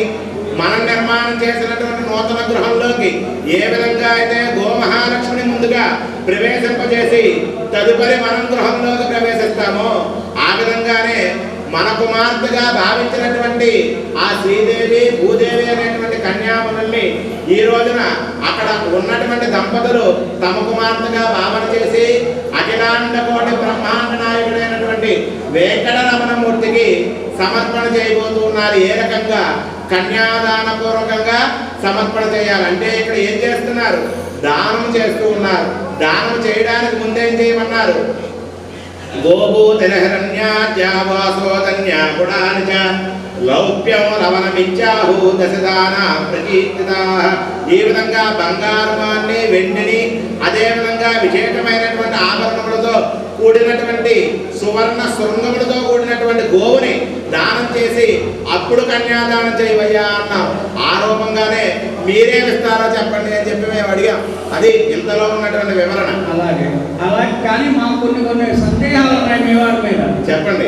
మనం నిర్మాణం చేసినటువంటి నూతన గృహంలోకి ఏ విధంగా అయితే గోమహాలక్ష్మిని ముందుగా ప్రవేశింపజేసి తదుపరి మనం గృహంలోకి ప్రవేశిస్తామో ఆ విధంగానే మన కుమార్తెగా భావించినటువంటి ఆ శ్రీదేవి భూదేవి అనేటువంటి కన్యాములని ఈ రోజున అక్కడ ఉన్నటువంటి దంపతులు తమ కుమార్తెగా భావన చేసి అఖిలాండ కోటి బ్రహ్మాండ నాయకుడైనటువంటి వెంకటరమణమూర్తికి సమర్పణ చేయబోతూ ఉన్నారు. ఏ రకంగా? కన్యాదాన పూర్వకంగా సమర్పణ చేయాలంటే ఇక్కడ ఏం చేస్తున్నారు? దానం చేస్తూ ఉన్నారు. దానం చేయడానికి ముందేం చేయమన్నారు? గోభూతిరహిరణ్యావాసోధన్యా గుణాని చ లౌప్యం లవణమిచ్చాహు దశదాన ప్రకీర్తితా. ఈ విధంగా బంగారమాన్ని వెండిని అదే విధంగా విశేషమైనటువంటి ఆభరణములతో కూడినటువంటి సువర్ణ శృంగములతో కూడినటువంటి గోవుని దానం చేసి అప్పుడు కన్యాదానం చేయవయ్యా అన్నాం. ఆ రూపంగానే మీరేం ఇస్తారో చెప్పండి అని చెప్పి మేము అడిగాం. అది ఇంతలో ఉన్నటువంటి వివరణ. అలాగే కానీ మాకు కొన్ని సందేహాలు ఉన్నాయి మీ వాడి మీద. చెప్పండి.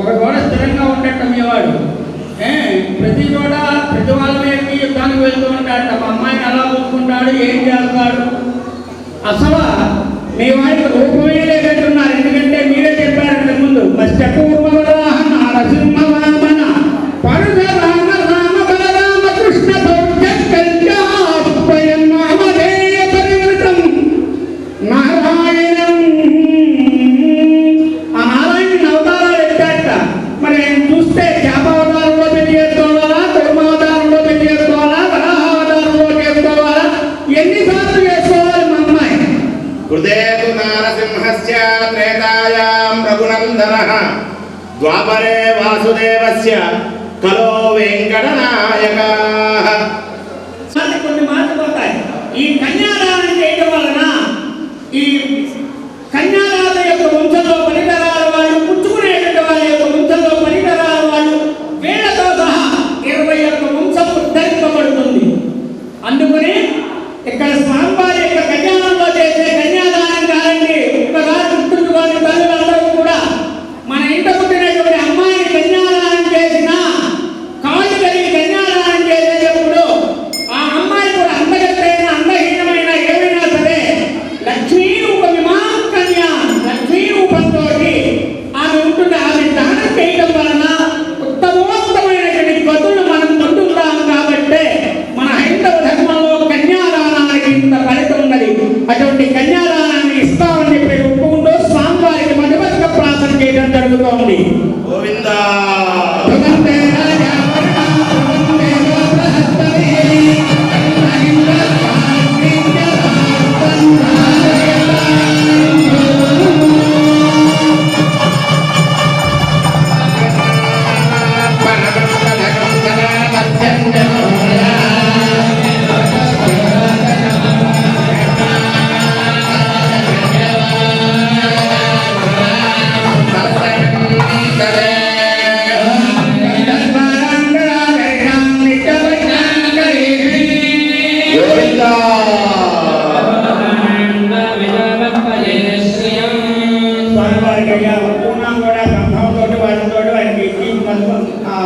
ఒక గోడ స్థిరంగా ఉండటం మీ వాడు ప్రతి వాళ్ళ మీద యుద్ధానికి వెళ్తూ ఉంటాడు. మా అమ్మాయిని ఎలా చూసుకుంటాడు, ఏం చేస్తాడు, అసలు మీ వాడికి రూపమే లేదంటున్నారు. ఎందుకంటే మీరే చెప్పారంటే ముందు మత్స్యపూర్వరాహ నరసింహ వామన పరశురామ రామ బలరామ కృష్ణ నామధేయ పరివృతం నారాయణం. ఆ నారాయణ అవతారాలు ఎట్టాట మరి చూస్తే శాపావతారంలో పెళ్లి చేసుకోవాలా, ధర్మావతారంలో పెళ్లి చేసుకోవాలా, వరాహావతారంలో చేసుకోవాలా, ఎన్నిసార్లు చేసుకోవాలి మా అమ్మాయి? హృదయతు నారసింహస్య త్రేతాయాం రఘునందనః ద్వాపరే వాసుదేవస్య కలో వెంకటనాయకః. కొన్ని మారిపోతాయి. ఈ కన్యాదానం చేయడం వలన ఈ కన్యాదాత యొక్క వంశంలో పరికరాల వాళ్ళు, పుచ్చుకునేటువంటి వాళ్ళ యొక్క వంశంలో పరికరాల వాళ్ళు వీళ్ళతో సహా 21 వంశం ఉద్ధరింపబడుతుంది. అందుకని ఇక్కడ స్వామివారి యొక్క కళ్యాణంలో చేసే కన్యాదానం కాదండి. ఒక్కసారి గుర్తుంచుకోండి తల్లులందరూ కూడా, మన ఇంట పుట్టినటువంటి అమ్మాయిని కన్యాదానం చేసిన కాళ్ళు కలిగి కన్యాదానం చేసేటప్పుడు ఆ అమ్మాయి కూడా అందగత్తైన అందహీనమైన ఏమైనా సరే లక్ష్మీ రూప విమాకన్య, లక్ష్మీ రూపంతో ఆమె ఉంటుంది. ఆమె దానం చేయడం వలన ఉత్తమోత్తమైనటువంటి గతులు మనం పొందుతాం. కాబట్టి మన హైందవ ధర్మంలో కన్యాదానానికి ఇంత ఫలితం ఉన్నది. అటువంటి కన్యాదానాన్ని ఇస్తామని చెప్పి ఒప్పుకుంటూ స్వామివారికి మధ్యవర్గ ప్రార్థన చేయడం జరుగుతోంది. గోవిందా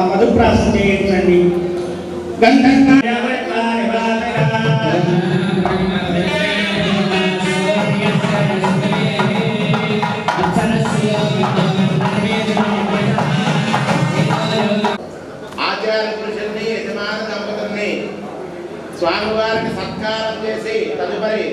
మధుప్రాసం చేయించండి. ఆచార్య పురుషుల్ని యజమాన దంపతుల్ని స్వామివారికి సత్కారం చేసి తదుపరి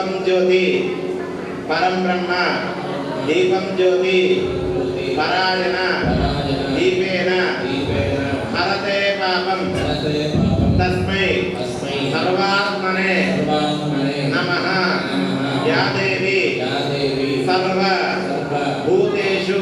దీపం జ్యోతి పరం బ్రహ్మ దీపం జ్యోతి పరాయణ దీపేన హరతే పాపం తస్మై సర్వాత్మనే నమః యా దేవి సర్వ భూతేషు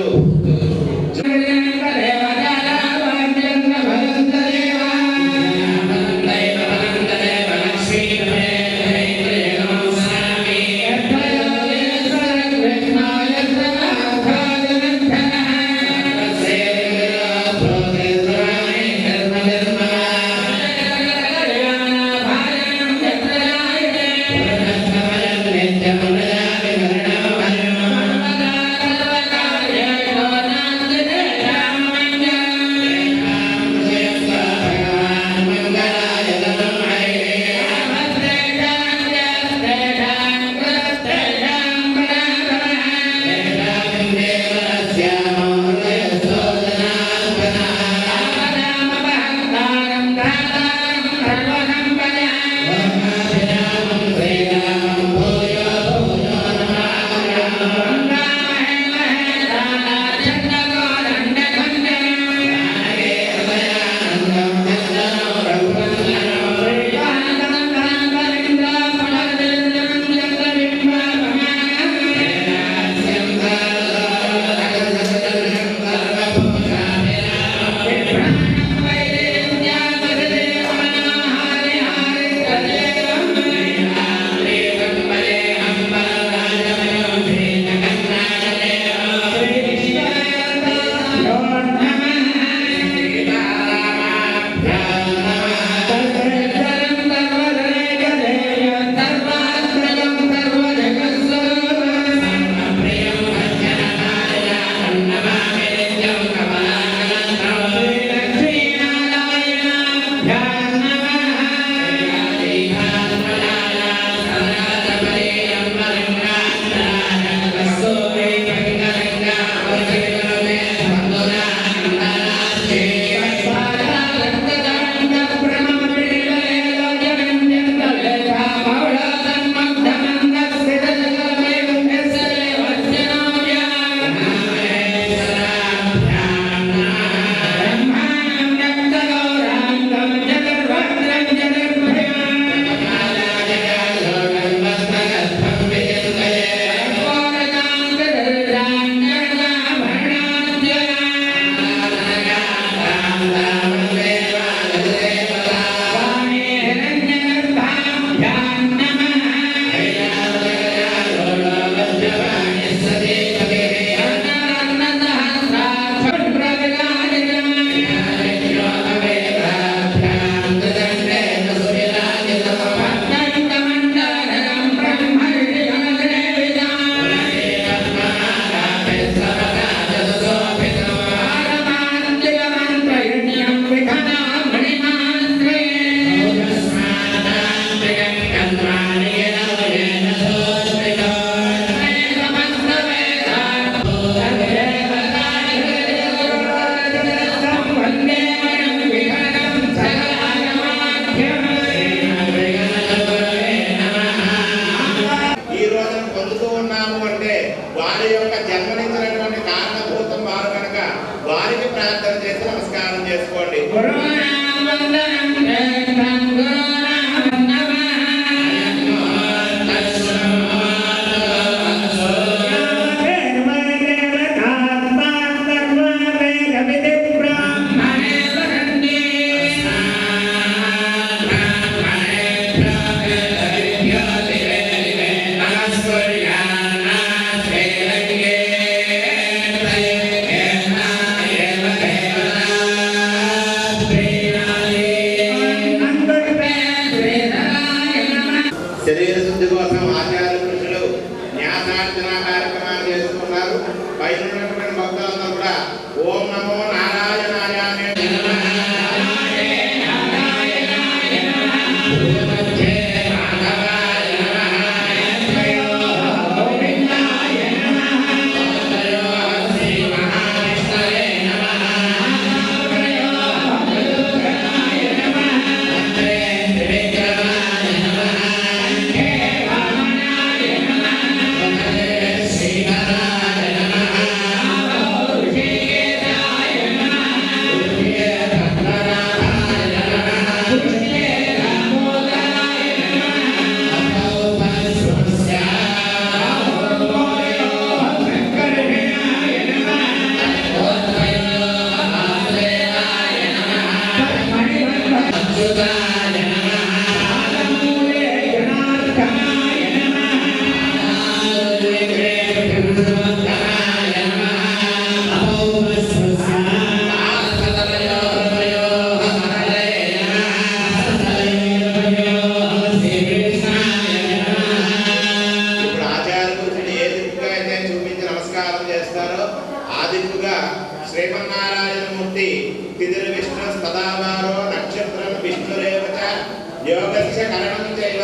యోగస్య కరణం చైవ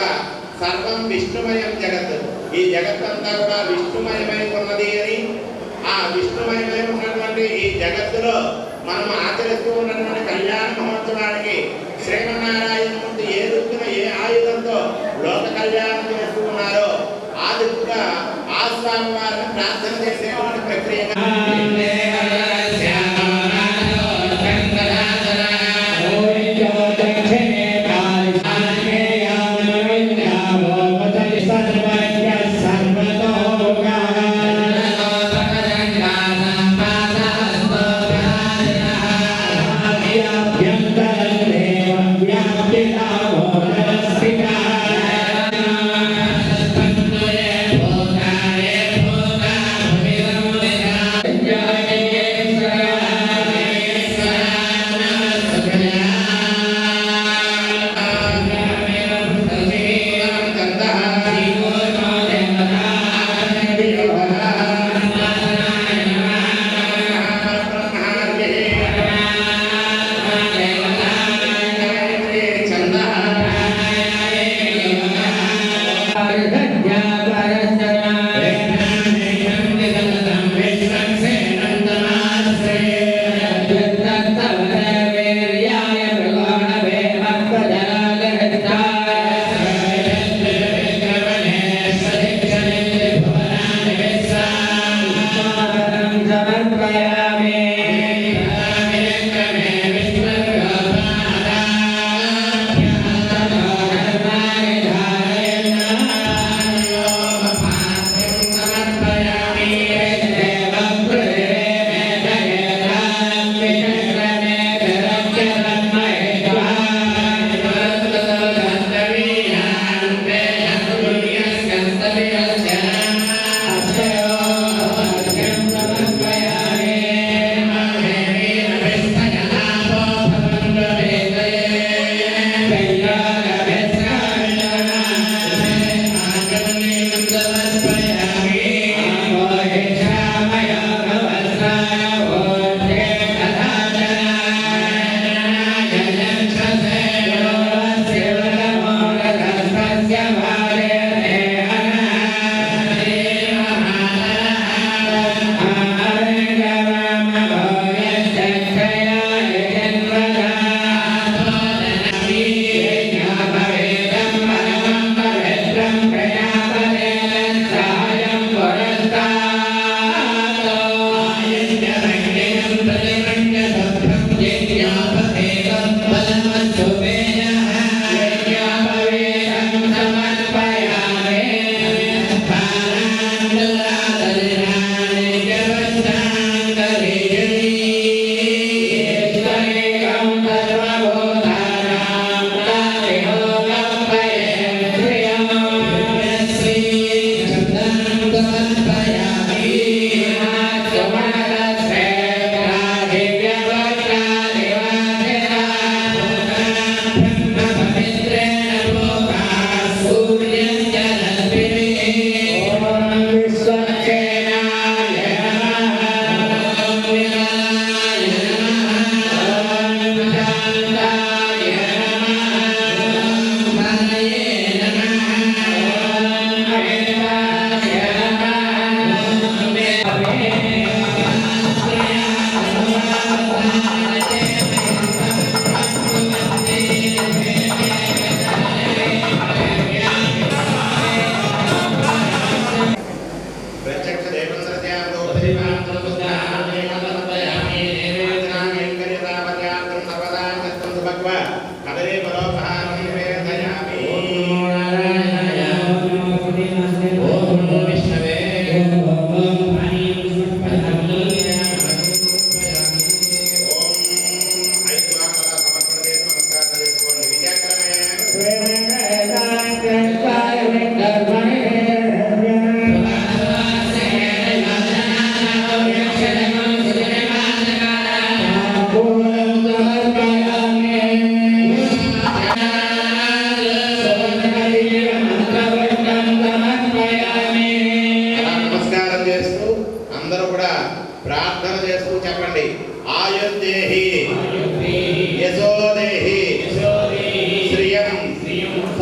సర్వం విష్ణుమయం జగత్. ఈ జగత్తంతా కూడా విష్ణుమయమై ఉన్నది అని, ఆ విష్ణుమయమై ఉన్నటువంటి ఈ జగత్తులో మనం ఆచరిస్తూ ఉన్నటువంటి కళ్యాణ మహోత్సవానికి శ్రీమన్నారాయణమూర్తి ఏ దిక్కున ఏ ఆయుధంతో లోక కళ్యాణం చేస్తూ ఉన్నారో ఆ దిక్కుగా ఆ స్వామి వారిని ప్రార్థన చేసేటువంటి ప్రక్రియ.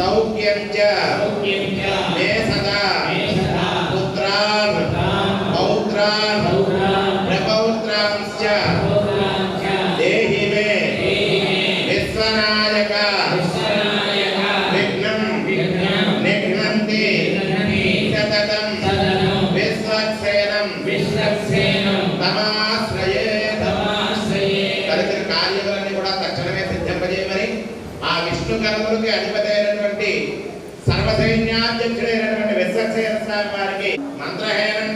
సౌఖ్యం చ మే సదా పుత్రాన్ పౌత్రాన్ ప్రపౌత్రాంశ్చ దేహి మే విశ్వనాయక విఘ్నం నిఘ్నంతి సతతం విశ్వక్సేనం తమాశ్రయే. తదితర కార్యములన్నీ కూడా తక్షణమే సిద్ధింపజేయమని ఆ విష్ణు కర్మలకి అధిపతి అయినటువంటి సర్వసైన్యాధ్యక్షుడైనటువంటి విశ్వక్సేన స్వామి వారికి మంత్రహేనం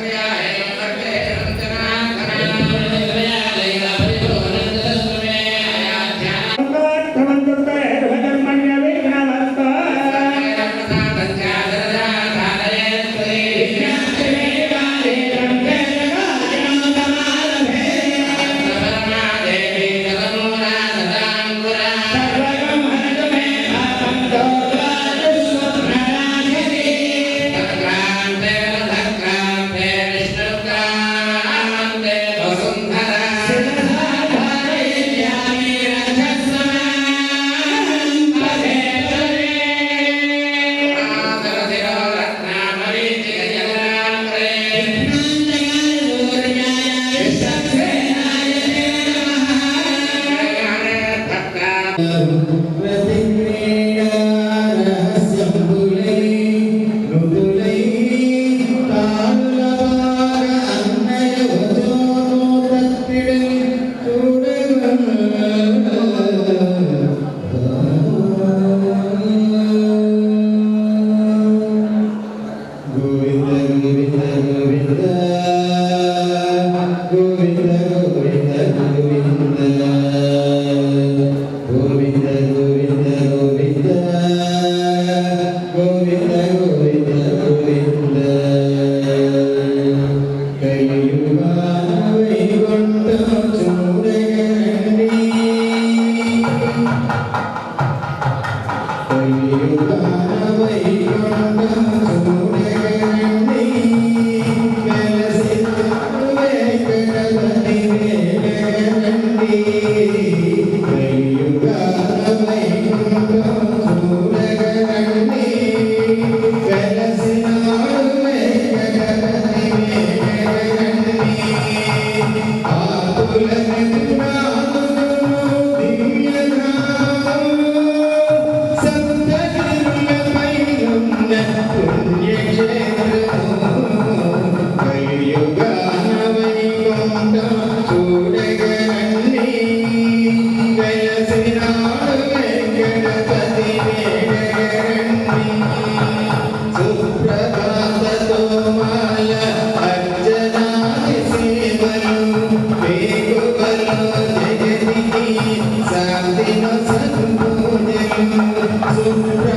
Thank you.